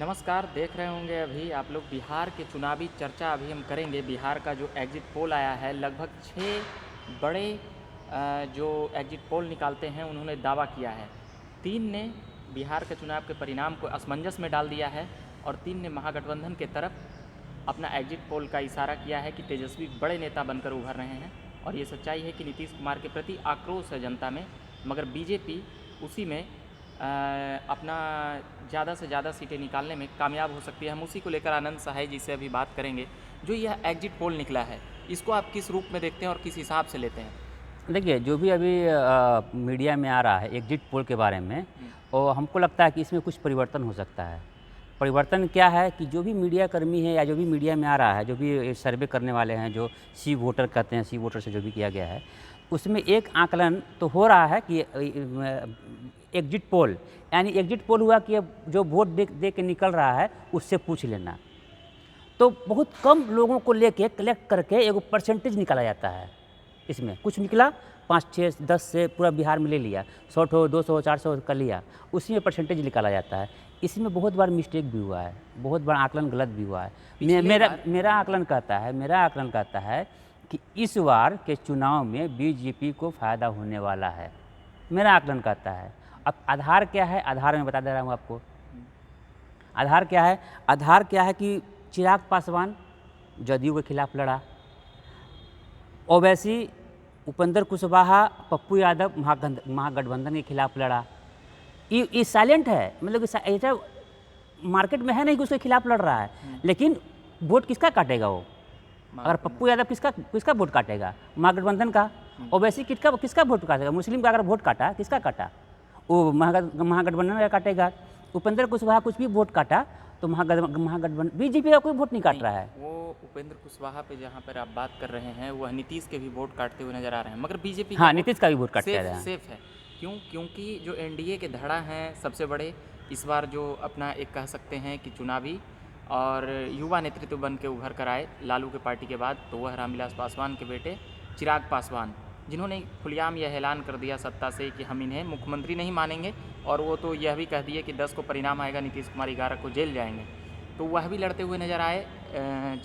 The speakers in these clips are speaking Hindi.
नमस्कार। देख रहे होंगे अभी आप लोग बिहार के चुनावी चर्चा अभी हम करेंगे। बिहार का जो एग्जिट पोल आया है, लगभग 6 बड़े जो एग्जिट पोल निकालते हैं उन्होंने दावा किया है। 3 ने बिहार के चुनाव के परिणाम को असमंजस में डाल दिया है और 3 ने महागठबंधन के तरफ अपना एग्जिट पोल का इशारा किया है कि तेजस्वी बड़े नेता बनकर उभर रहे हैं। और ये सच्चाई है कि नीतीश कुमार के प्रति आक्रोश है जनता में, मगर बीजेपी उसी में अपना ज़्यादा से ज़्यादा सीटें निकालने में कामयाब हो सकती है। हम उसी को लेकर आनंद सहाय जी से अभी बात करेंगे। जो यह एग्जिट पोल निकला है, इसको आप किस रूप में देखते हैं और किस हिसाब से लेते हैं? देखिए, जो भी अभी मीडिया में आ रहा है एग्जिट पोल के बारे में, और हमको लगता है कि इसमें कुछ परिवर्तन हो सकता है। परिवर्तन क्या है कि जो भी मीडिया कर्मी है या जो भी मीडिया में आ रहा है, जो भी सर्वे करने वाले हैं, जो सी वोटर कहते हैं, सी वोटर से जो भी किया गया है, उसमें एक आकलन तो हो रहा है कि एग्जिट पोल, यानी एग्जिट पोल हुआ कि अब जो वोट दे के निकल रहा है उससे पूछ लेना। तो बहुत कम लोगों को लेके कलेक्ट करके एक परसेंटेज निकाला जाता है। इसमें कुछ निकला 5, 6, 10 से पूरा बिहार में ले लिया, 100 हो, 200 हो, 400 कर लिया, उसी में परसेंटेज निकाला जाता है। इसमें बहुत बार मिस्टेक भी हुआ है, बहुत बार आकलन गलत भी हुआ है। मेरा आकलन कहता है कि इस बार के चुनाव में बीजेपी को फ़ायदा होने वाला है, मेरा आकलन कहता है। अब आधार क्या है, आधार मैं बता दे रहा हूँ आपको। आधार क्या है? आधार क्या है कि चिराग पासवान जदयू के खिलाफ लड़ा, ओवैसी उपेंद्र कुशवाहा पप्पू यादव महागठबंधन के खिलाफ लड़ा। ये साइलेंट है, मतलब ऐसा मार्केट में है नहीं कि उसके खिलाफ लड़ रहा है, लेकिन वोट किसका काटेगा वो? अगर पप्पू यादव किसका वोट काटेगा? महागठबंधन का। ओवैसी किसका वोट काटेगा? मुस्लिम का अगर वोट काटा, किसका काटा? वो महागठबंधन का काटेगा। उपेंद्र कुशवाहा कुछ भी वोट काटा तो महागठबंधन, बीजेपी का कोई वोट नहीं काट रहा है। वो उपेंद्र कुशवाहा पे जहाँ पर आप बात कर रहे हैं, वह नीतीश के भी वोट काटते हुए नजर आ रहे हैं, मगर बीजेपी हाँ, नीतीश का भी वोट काटते रहे हैं। सेफ है। क्यों? क्योंकि जो एनडीए के धड़ा हैं सबसे बड़े, इस बार जो अपना एक कह सकते हैं कि चुनावी और युवा नेतृत्व बन के उभर कर आए लालू के पार्टी के बाद, तो वह रामविलास पासवान के बेटे चिराग पासवान, जिन्होंने खुलेआम यह ऐलान कर दिया सत्ता से कि हम इन्हें मुख्यमंत्री नहीं मानेंगे, और वो तो यह भी कह दिए कि 10 को परिणाम आएगा, नीतीश कुमार 11 को जेल जाएंगे। तो वह भी लड़ते हुए नज़र आए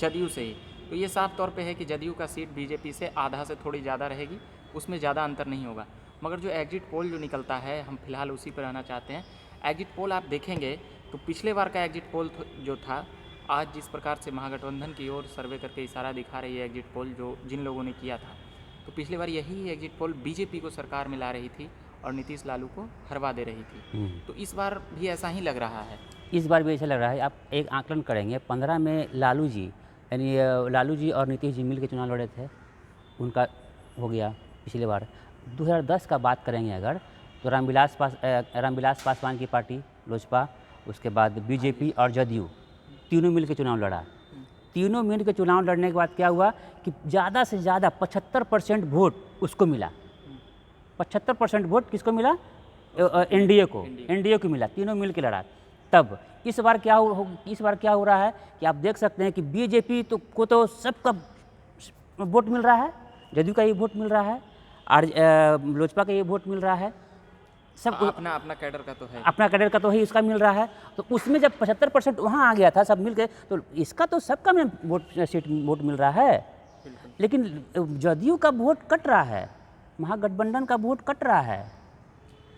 जदयू से ही। तो ये साफ तौर पे है कि जदयू का सीट बीजेपी से आधा से थोड़ी ज़्यादा रहेगी, उसमें ज़्यादा अंतर नहीं होगा। मगर जो एग्जिट पोल जो निकलता है, हम फिलहाल उसी पर रहना चाहते हैं। एग्जिट पोल आप देखेंगे तो पिछले बार का एग्जिट पोल जो था, आज जिस प्रकार से महागठबंधन की ओर सर्वे करके इशारा दिखा रही है एग्जिट पोल जो जिन लोगों ने किया था, तो पिछली बार यही एग्जिट पोल बीजेपी को सरकार में ला रही थी और नीतीश लालू को हरवा दे रही थी। तो इस बार भी ऐसा ही लग रहा है। इस बार भी ऐसा लग रहा है। आप एक आकलन करेंगे, 15 में लालू जी, यानी लालू जी और नीतीश जी मिल के चुनाव लड़े थे, उनका हो गया पिछले बार। 2010 का बात करेंगे अगर, तो रामविलास पासवान की पार्टी लोजपा, उसके बाद बीजेपी और जदयू, तीनों मिल के चुनाव लड़ा। तीनों मिल के चुनाव लड़ने के बाद क्या हुआ कि ज़्यादा से ज़्यादा 75% वोट उसको मिला। 75% वोट किसको मिला? एनडीए को मिला, तीनों मिल के लड़ा। तब इस बार क्या हो रहा है कि आप देख सकते हैं कि बीजेपी को तो सबका वोट मिल रहा है, जदयू का ये वोट मिल रहा है और लोजपा का ये वोट मिल रहा है, सब अपना कैडर का तो है, अपना कैडर का तो ही उसका मिल रहा है। तो उसमें जब 75% वहाँ आ गया था सब मिल के, तो इसका तो सबका में वोट मिल रहा है, लेकिन जदयू का वोट कट रहा है, महागठबंधन का वोट कट रहा है,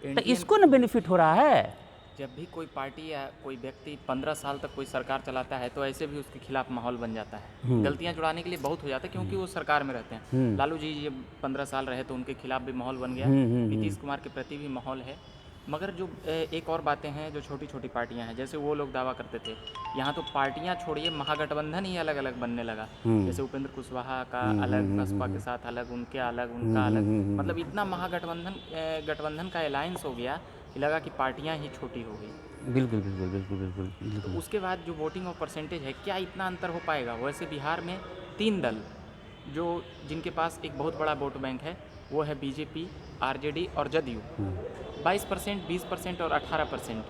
तो इसको न बेनिफिट हो रहा है। जब भी कोई पार्टी या कोई व्यक्ति 15 साल तक कोई सरकार चलाता है, तो ऐसे भी उसके खिलाफ माहौल बन जाता है। गलतियां छुड़ाने के लिए बहुत हो जाता है, क्योंकि वो सरकार में रहते हैं। लालू जी जब 15 साल रहे तो उनके खिलाफ भी माहौल बन गया, नीतीश कुमार के प्रति भी माहौल है। मगर जो एक और बातें हैं, जो छोटी छोटी पार्टियां हैं, जैसे वो लोग दावा करते थे, यहाँ तो पार्टियां छोड़िए, महागठबंधन ही अलग अलग बनने लगा। जैसे उपेंद्र कुशवाहा का अलग, बसपा के साथ अलग, उनके अलग, उनका अलग, मतलब इतना गठबंधन का अलायंस हो गया कि लगा कि पार्टियां ही छोटी हो गई। बिल्कुल। तो उसके बाद जो वोटिंग और परसेंटेज है, क्या इतना अंतर हो पाएगा? वैसे बिहार में 3 दल जिनके पास एक बहुत बड़ा वोट बैंक है, वो है बीजेपी, आरजेडी और जदयू। 22%, 20% और 18%।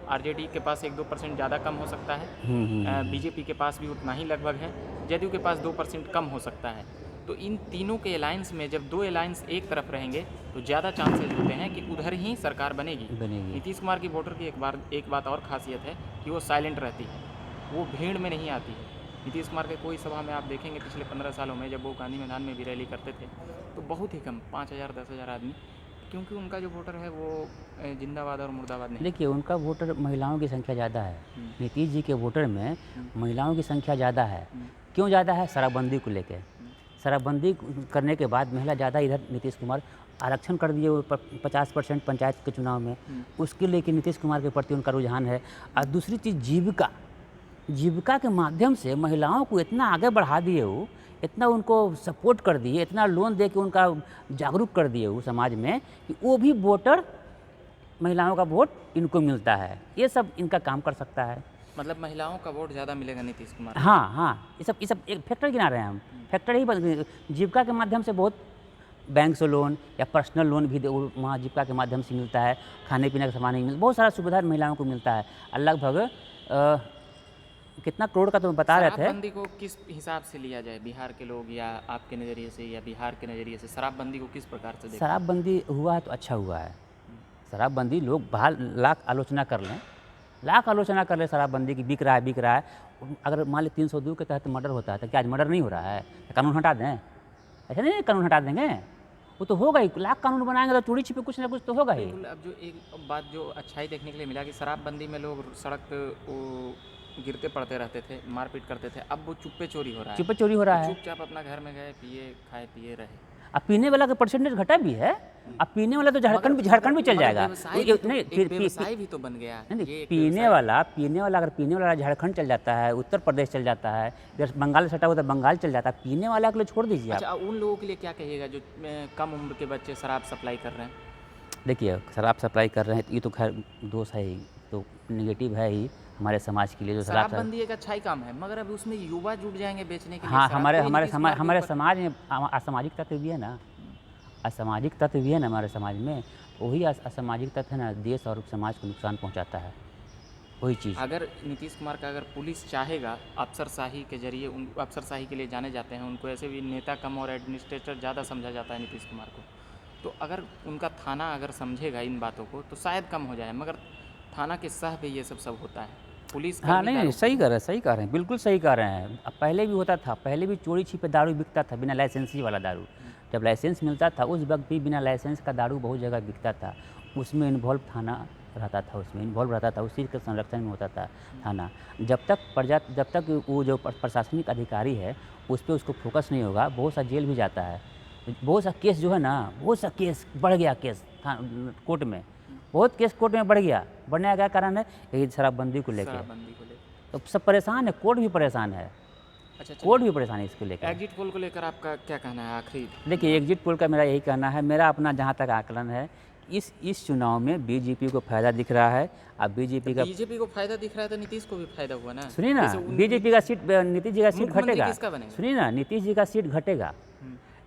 आरजेडी के पास 1-2% ज़्यादा कम हो सकता है, बीजेपी के पास भी उतना ही लगभग है, जदयू के पास 2% कम हो सकता है। तो इन तीनों के अलायंस में जब 2 अलायंस एक तरफ रहेंगे तो ज़्यादा चांसेस होते हैं कि उधर ही सरकार बनेगी। नीतीश कुमार की वोटर की एक बात और खासियत है कि वो साइलेंट रहती है, वो भीड़ में नहीं आती है। नीतीश कुमार के कोई सभा में आप देखेंगे पिछले 15 सालों में जब वो गांधी मैदान में भी रैली करते थे तो बहुत ही कम 5,000 10,000 आदमी, क्योंकि उनका जो वोटर है वो जिंदाबाद और मुर्दाबाद नहीं। देखिए उनका वोटर महिलाओं की संख्या ज़्यादा है, नीतीश जी के वोटर में महिलाओं की संख्या ज़्यादा है। क्यों ज़्यादा है? शराबबंदी को लेके। शराबबंदी करने के बाद महिला ज़्यादा इधर नीतीश कुमार आरक्षण कर दिए 50% पंचायत के चुनाव में, उसके लेके नीतीश कुमार के प्रति उनका रुझान है। और दूसरी चीज़ जीविका के माध्यम से महिलाओं को इतना आगे बढ़ा दिए वो, इतना उनको सपोर्ट कर दिए, इतना लोन दे के उनका जागरूक कर दिए वो समाज में कि वो भी वोटर, महिलाओं का वोट इनको मिलता है। ये सब इनका काम कर सकता है। मतलब महिलाओं का वोट ज़्यादा मिलेगा नीतीश कुमार। हाँ, ये सब एक फैक्टर गिना रहे हैं हम। फैक्टर ही जीविका के माध्यम से बहुत बैंक से लोन या पर्सनल लोन भी वहाँ जीविका के माध्यम से मिलता है, खाने पीने का सामान ही मिलता है, बहुत सारा सुविधा महिलाओं को मिलता है। लगभग कितना करोड़ का तो बता रहे थे। शराबबंदी को किस हिसाब से लिया जाए, बिहार के लोग या आपके नज़रिए से या बिहार के नज़रिए से शराबबंदी को किस प्रकार से देखें? शराबबंदी हुआ है तो अच्छा हुआ है। शराबबंदी लोग बाहर लाख आलोचना कर लें शराबबंदी की, बिक रहा है। अगर मान लीजिए 302 के तहत मर्डर होता है तो क्या आज मर्डर नहीं हो रहा है? कानून हटा दें? ऐसा नहीं कानून हटा देंगे, वो तो होगा ही। लाख कानून बनाएंगे तो चोरी छिपे कुछ ना कुछ तो होगा ही। अब जो एक बात जो अच्छाई देखने के लिए मिला कि शराबबंदी में लोग सड़क वो गिरते पड़ते रहते थे, मारपीट करते थे, अब वो चुप्पे चोरी हो रहा है। चुपचाप अपना घर में गए, पिए खाए पिए रहे। अब पीने वाला का परसेंटेज घटा भी है। अब पीने वाला तो झारखंड भी चल जाएगा। व्यवसाय भी तो बन गया। नहीं, पीने वाला अगर पीने वाला झारखंड चल जाता है, उत्तर प्रदेश चल जाता है, इधर बंगाल से सटा हुआ तो बंगाल चल जाता है, पीने वाला के लिए छोड़ दीजिए। अच्छा, उन लोगों के लिए क्या कहिएगा जो कम उम्र के बच्चे शराब सप्लाई कर रहे हैं? देखिए शराब सप्लाई कर रहे हैं तो ये तो खैर दोष है ही, तो निगेटिव है ही हमारे समाज के लिए। जो शराबबंदी एक अच्छा ही काम है, मगर अब उसमें युवा जुट जाएंगे बेचने के लिए। हाँ, हमारे समाज में असामाजिक तत्व भी है ना, हमारे समाज में। वही असामाजिक तत्व है ना, देश और समाज को नुकसान पहुंचाता है, वही चीज़। अगर नीतीश कुमार का अगर पुलिस चाहेगा, अफसरशाही के जरिए अफसरशाही के लिए जाने जाते हैं, उनको ऐसे भी नेता कम और एडमिनिस्ट्रेटर ज़्यादा समझा जाता है नीतीश कुमार को, तो अगर उनका थाना अगर समझेगा इन बातों को तो शायद कम हो जाए। मगर थाना के सह पे ये सब होता है, पुलिस। हाँ, नहीं, सही कह रहे हैं, बिल्कुल सही कह रहे हैं। अब पहले भी होता था, पहले भी चोरी छिपे दारू बिकता था, बिना लाइसेंसी वाला दारू। जब लाइसेंस मिलता था उस वक्त भी बिना लाइसेंस का दारू बहुत जगह बिकता था। उसमें इन्वॉल्व थाना रहता था, उसी के संरक्षण में होता था थाना। जब तक वो जो प्रशासनिक अधिकारी है उस पर उसको फोकस नहीं होगा, बहुत सा जेल भी जाता है। बहुत सा केस जो है ना, बढ़ गया केस कोर्ट में, बहुत केस कोर्ट में बढ़ गया। बढ़ने का क्या कारण है? यही शराबबंदी को लेकर। तो सब परेशान है, कोर्ट भी परेशान है। अच्छा, कोर्ट भी परेशान है इसको लेकर। एग्जिट पोल को लेकर आपका क्या कहना है आखिरी? देखिए एग्जिट पोल का मेरा यही कहना है, मेरा अपना जहाँ तक आकलन है, इस चुनाव में बीजेपी को फायदा दिख रहा है। अब बीजेपी को फायदा दिख रहा है तो नीतीश को भी फायदा हुआ ना। सुनिए ना, बीजेपी का सीट, नीतीश जी का सीट घटेगा। सुनिए ना, नीतीश जी का सीट घटेगा।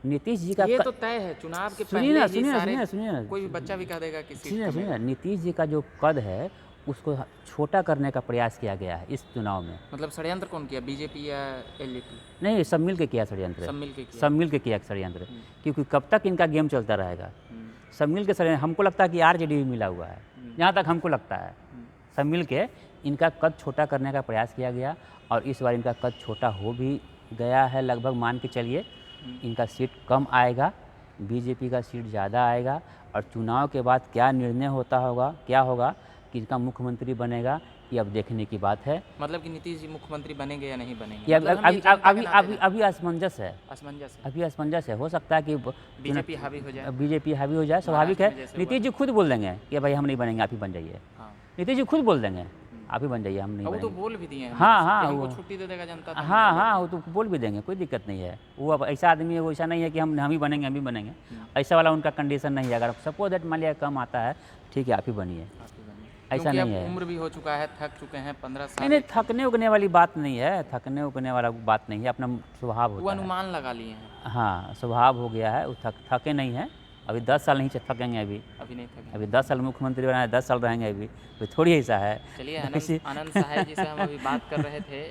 नीतीश जी का ये तो तय है चुनाव के पहले ही। सुनिए, कोई भी बच्चा भी कह देगा कि सुनिए, नीतीश जी का जो कद है उसको छोटा करने का प्रयास किया गया है इस चुनाव में। मतलब षड्यंत्र कौन किया, बीजेपी या एलजेपी? नहीं, सब मिल के किया षड्यंत्र, सब मिल के किया षड्यंत्र। क्योंकि कब तक इनका गेम चलता रहेगा? सब मिल के षड्यंत्र। हमको लगता है कि आरजेडी भी मिला हुआ है, जहाँ तक हमको लगता है। सब मिल के इनका कद छोटा करने का प्रयास किया गया और इस बार इनका कद छोटा हो भी गया है। लगभग मान के चलिए इनका सीट कम आएगा, बीजेपी का सीट ज़्यादा आएगा। और चुनाव के बाद क्या निर्णय क्या होगा, किसका मुख्यमंत्री बनेगा, ये अब देखने की बात है। मतलब कि नीतीश जी मुख्यमंत्री बनेंगे या नहीं बनेंगे? अभी असमंजस है। अभी असमंजस है। हो सकता है कि बीजेपी हावी हो जाए, स्वाभाविक है। नीतीश जी खुद बोल देंगे कि भाई हम नहीं बनेंगे, आप ही बन जाइए। नीतीश जी खुद बोल देंगे आप ही बन जाइए, हम नहीं बनेंगे। वो तो बोल भी दिए हैं। हाँ, वो छुट्टी दे देगा जनता। हाँ, वो तो बोल भी देंगे, कोई दिक्कत नहीं है। वो अब ऐसा आदमी है, वो ऐसा नहीं है कि हम ही बनेंगे। ऐसा वाला उनका कंडीशन नहीं है। अगर सपोज दैट मान लिया कम आता है, ठीक है आप ही बनिए, ऐसा नहीं है। उम्र भी हो चुका है, थक चुके हैं 15 साल। नहीं, थकने उगने वाली बात नहीं है, अपना स्वभाव होता है। वो अनुमान लगा लिए हैं। हाँ, स्वभाव हो गया है, वो थके नहीं है, अभी 10 साल नहीं थकेंगे अभी नहीं थके। अभी 10 साल मुख्यमंत्री बनाए, 10 साल रहेंगे अभी थोड़ी ऐसा है। चलिए आनंद सहाय जी से हम अभी बात कर रहे थे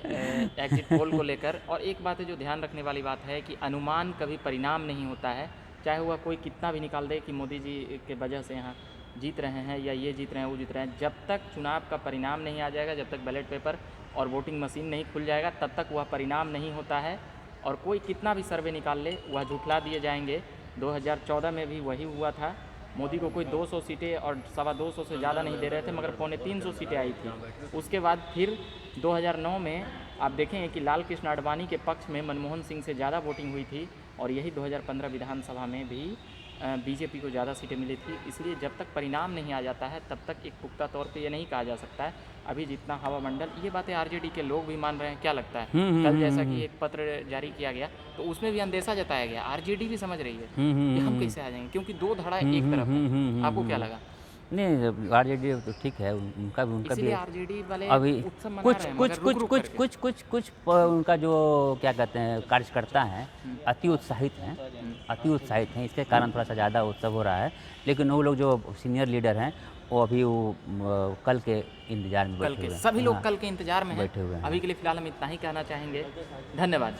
एग्जिट पोल को लेकर, और एक बात है जो ध्यान रखने वाली बात है कि अनुमान कभी परिणाम नहीं होता है, चाहे वह कोई कितना भी निकाल दे कि मोदी जी के वजह से यहाँ जीत रहे हैं या ये जीत रहे हैं वो जीत रहे हैं, जब तक चुनाव का परिणाम नहीं आ जाएगा, जब तक बैलेट पेपर और वोटिंग मशीन नहीं खुल जाएगा, तब तक वह परिणाम नहीं होता है। और कोई कितना भी सर्वे निकाल ले वह झुठला दिए जाएंगे। 2014 में भी वही हुआ था, मोदी को कोई 200 सीटें और 225 से ज़्यादा नहीं दे रहे थे, मगर 350 सीटें आई थी। उसके बाद फिर 2009 में आप देखेंगे कि लाल कृष्ण आडवाणी के पक्ष में मनमोहन सिंह से ज़्यादा वोटिंग हुई थी, और यही 2015 विधानसभा में भी बीजेपी को ज़्यादा सीटें मिली थी। इसलिए जब तक परिणाम नहीं आ जाता है तब तक एक पुख्ता तौर पे ये नहीं कहा जा सकता है अभी जितना हवा मंडल। ये बातें आरजेडी के लोग भी मान रहे हैं, क्या लगता है? कल जैसा कि एक पत्र जारी किया गया तो उसमें भी अंदेशा जताया गया, आरजेडी भी समझ रही है कि हम कैसे आ जाएंगे, क्योंकि दो धड़ा एक तरफ है। आपको क्या लगा? नहीं, आरजेडी तो ठीक है, उनका भी इसीलिए आरजेडी वाले अभी उत्सव मना कुछ रहे हैं, कुछ मगर कुछ रुक-रुक कुछ करके। कुछ कुछ कुछ उनका जो क्या कहते हैं कार्यकर्ता हैं अति उत्साहित हैं, अति उत्साहित हैं, इसके कारण थोड़ा सा ज़्यादा उत्सव हो रहा है। लेकिन वो लोग जो सीनियर लीडर हैं वो अभी कल के इंतजार में कल बैठे के हुए हैं। सभी लोग हाँ, कल के इंतजार में हैं। बैठे हुए हैं। अभी के लिए फिलहाल हम इतना ही कहना चाहेंगे। धन्यवाद।